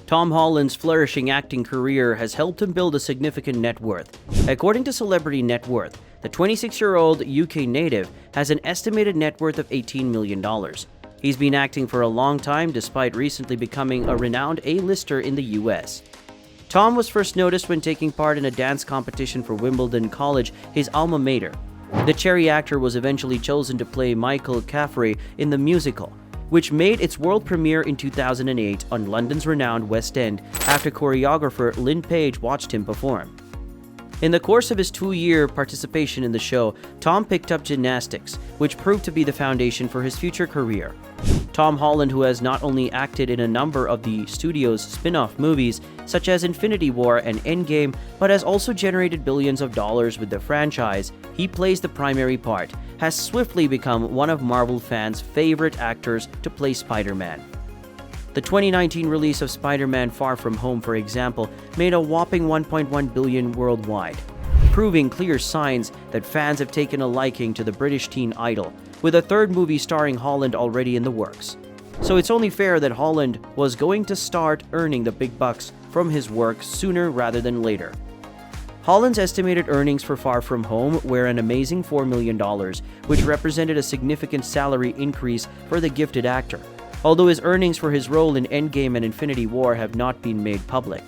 Tom Holland's flourishing acting career has helped him build a significant net worth. According to Celebrity Net Worth, the 26-year-old UK native has an estimated net worth of $18 million. He's been acting for a long time despite recently becoming a renowned A-lister in the US. Tom was first noticed when taking part in a dance competition for Wimbledon College, his alma mater. The cherry actor was eventually chosen to play Michael Caffrey in the musical, which made its world premiere in 2008 on London's renowned West End after choreographer Lynn Page watched him perform. In the course of his 2-year participation in the show, Tom picked up gymnastics, which proved to be the foundation for his future career. Tom Holland, who has not only acted in a number of the studio's spin-off movies, such as Infinity War and Endgame, but has also generated billions of dollars with the franchise he plays the primary part, has swiftly become one of Marvel fans' favorite actors to play Spider-Man. The 2019 release of Spider-Man Far From Home, for example, made a whopping $1.1 billion worldwide, proving clear signs that fans have taken a liking to the British teen idol, with a third movie starring Holland already in the works. So it's only fair that Holland was going to start earning the big bucks from his work sooner rather than later. Holland's estimated earnings for Far From Home were an amazing $4 million, which represented a significant salary increase for the gifted actor, although his earnings for his role in Endgame and Infinity War have not been made public.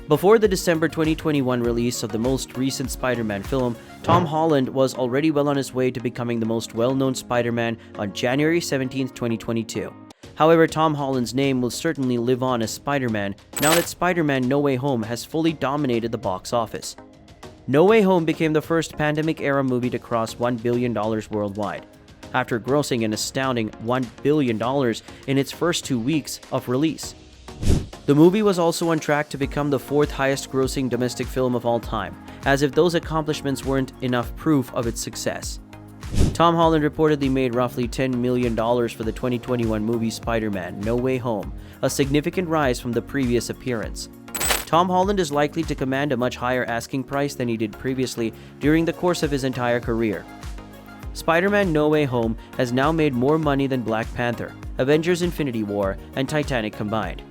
Before the December 2021 release of the most recent Spider-Man film, Tom Holland was already well on his way to becoming the most well-known Spider-Man on January 17, 2022. However, Tom Holland's name will certainly live on as Spider-Man now that Spider-Man No Way Home has fully dominated the box office. No Way Home became the first pandemic-era movie to cross $1 billion worldwide, after grossing an astounding $1 billion in its first 2 weeks of release. The movie was also on track to become the 4th highest-grossing domestic film of all time, as if those accomplishments weren't enough proof of its success. Tom Holland reportedly made roughly $10 million for the 2021 movie Spider-Man No Way Home, a significant rise from the previous appearance. Tom Holland is likely to command a much higher asking price than he did previously during the course of his entire career. Spider-Man No Way Home has now made more money than Black Panther, Avengers Infinity War, and Titanic combined.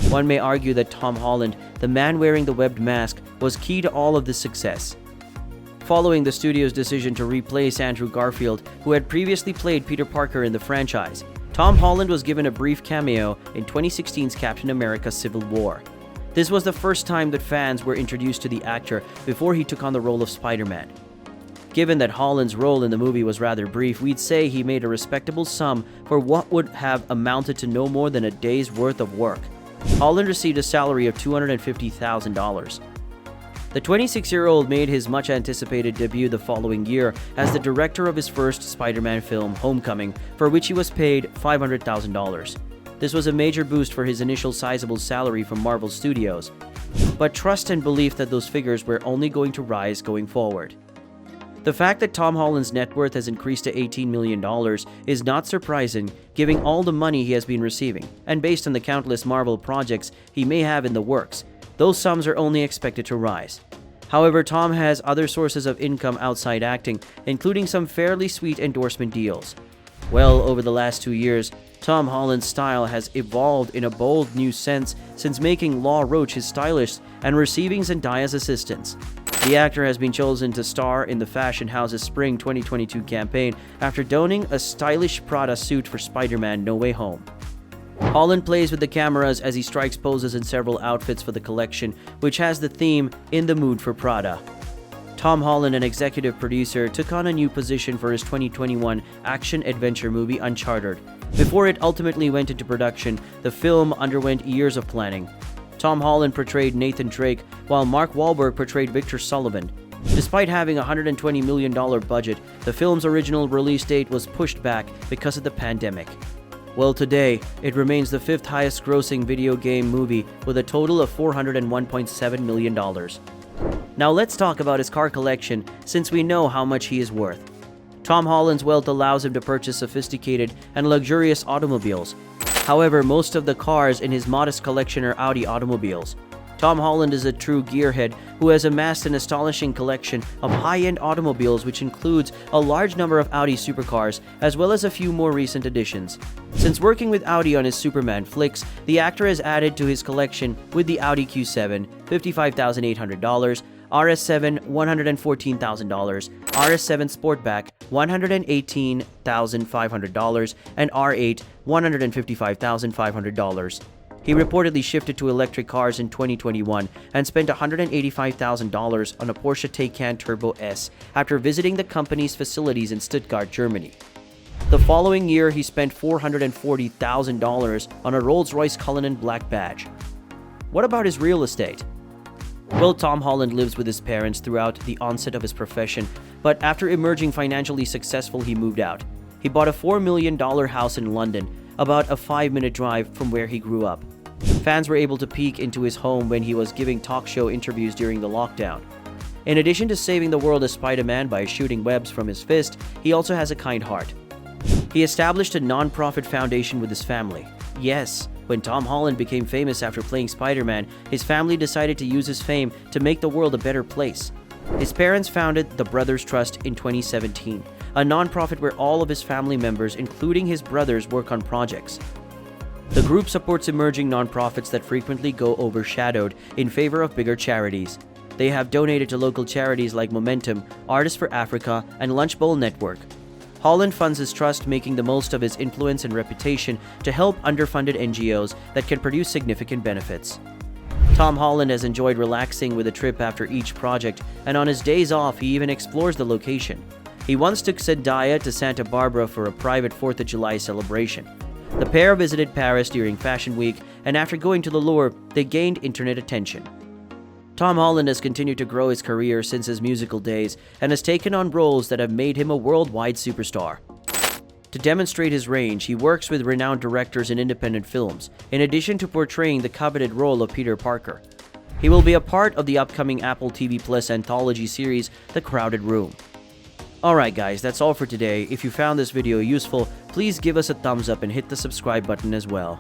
One may argue that Tom Holland, the man wearing the webbed mask, was key to all of this success. Following the studio's decision to replace Andrew Garfield, who had previously played Peter Parker in the franchise, Tom Holland was given a brief cameo in 2016's Captain America: Civil War. This was the first time that fans were introduced to the actor before he took on the role of Spider-Man. Given that Holland's role in the movie was rather brief, we'd say he made a respectable sum for what would have amounted to no more than a day's worth of work. Holland received a salary of $250,000. The 26-year-old made his much-anticipated debut the following year as the director of his first Spider-Man film, Homecoming, for which he was paid $500,000. This was a major boost for his initial sizable salary from Marvel Studios, but trust and belief that those figures were only going to rise going forward. The fact that Tom Holland's net worth has increased to $18 million is not surprising, given all the money he has been receiving, and based on the countless Marvel projects he may have in the works, those sums are only expected to rise. However, Tom has other sources of income outside acting, including some fairly sweet endorsement deals. Well, over the last 2 years, Tom Holland's style has evolved in a bold new sense since making Law Roach his stylist and receiving Zendaya's assistance. The actor has been chosen to star in the fashion house's Spring 2022 campaign after donning a stylish Prada suit for Spider-Man No Way Home. Holland plays with the cameras as he strikes poses in several outfits for the collection, which has the theme "In the Mood for Prada." Tom Holland, an executive producer, took on a new position for his 2021 action-adventure movie Uncharted. Before it ultimately went into production, the film underwent years of planning. Tom Holland portrayed Nathan Drake, while Mark Wahlberg portrayed Victor Sullivan. Despite having a $120 million budget, the film's original release date was pushed back because of the pandemic. Well, today, it remains the 5th highest grossing video game movie with a total of $401.7 million. Now let's talk about his car collection, since we know how much he is worth. Tom Holland's wealth allows him to purchase sophisticated and luxurious automobiles. However, most of the cars in his modest collection are Audi automobiles. Tom Holland is a true gearhead who has amassed an astonishing collection of high-end automobiles, which includes a large number of Audi supercars as well as a few more recent additions. Since working with Audi on his Superman flicks, the actor has added to his collection with the Audi Q7 $55,800, RS7 $114,000, RS7 Sportback $118,500, and R8 $155,500. He reportedly shifted to electric cars in 2021 and spent $185,000 on a Porsche Taycan Turbo S after visiting the company's facilities in Stuttgart, Germany. The following year, he spent $440,000 on a Rolls-Royce Cullinan Black Badge. What about his real estate? Well, Tom Holland lives with his parents throughout the onset of his profession, but after emerging financially successful, he moved out. He bought a $4 million house in London, about a 5-minute drive from where he grew up. Fans were able to peek into his home when he was giving talk show interviews during the lockdown. In addition to saving the world as Spider-Man by shooting webs from his fist, he also has a kind heart. He established a non-profit foundation with his family. Yes, when Tom Holland became famous after playing Spider-Man, his family decided to use his fame to make the world a better place. His parents founded the Brothers Trust in 2017, a non-profit where all of his family members, including his brothers, work on projects. The group supports emerging non-profits that frequently go overshadowed in favor of bigger charities. They have donated to local charities like Momentum, Artists for Africa, and Lunchbowl Network. Holland funds his trust, making the most of his influence and reputation to help underfunded NGOs that can produce significant benefits. Tom Holland has enjoyed relaxing with a trip after each project, and on his days off, he even explores the location. He once took Zendaya to Santa Barbara for a private 4th of July celebration. The pair visited Paris during Fashion Week, and after going to the Louvre, they gained internet attention. Tom Holland has continued to grow his career since his musical days and has taken on roles that have made him a worldwide superstar. To demonstrate his range, he works with renowned directors in independent films, in addition to portraying the coveted role of Peter Parker. He will be a part of the upcoming Apple TV Plus anthology series, The Crowded Room. Alright guys, that's all for today. If you found this video useful, please give us a thumbs up and hit the subscribe button as well.